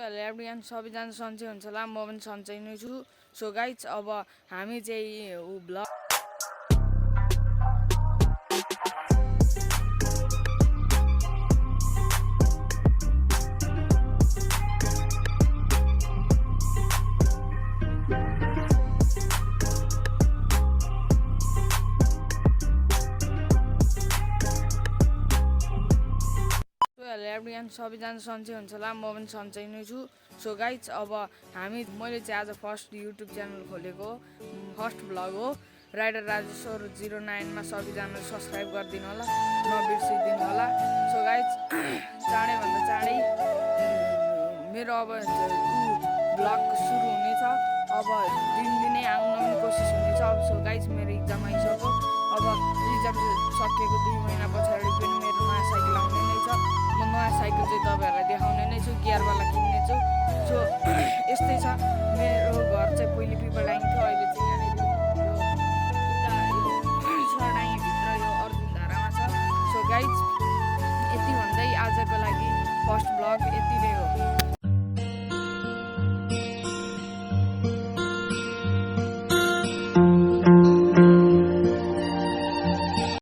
Everyone सबैजना सन्चै हुन्छ होला, म पनि सन्चै नै छु। सो गाइज अब हामी चाहिँ ब्लग एभ्रिवान सबैजना सन्चै हुन्छ होला, म पनि सन्चै नै छु। सो गाइज अब मैले चाहिँ आज फर्स्ट युट्युब च्यानल खोलेको फर्स्ट भ्लग हो। राइडर राजेश्वर 09 सबैजनाले सब्सक्राइब गरिदिनु होला, नबिर्सिदिनु होला। सो गाइज चाँडैभन्दा चाँडै मेरो अब भ्लग सुरु हुनेछ। अब दिनदिनै आउन कोसिस हुनेछ। सो गाइज मेरो इक्जाम आइसक्यो। अब इक्जाम सकिएको 2 महिना पछाडि पनि मेरो नयाँ साइकल आउने नै छ। म नयाँ साइकल चाहिँ तपाईँहरूलाई देखाउने नै छु, गियरवाला किन्ने छु। सो यस्तै छ। मेरो घर चाहिँ पहिले पिपलडाङ थियो, अहिले चाहिँ यहाँनिर सरडाङीभित्र यो अर्जुनधारामा छ। सो गाइज यति भन्दै आजको लागि फर्स्ट भ्लग यति नै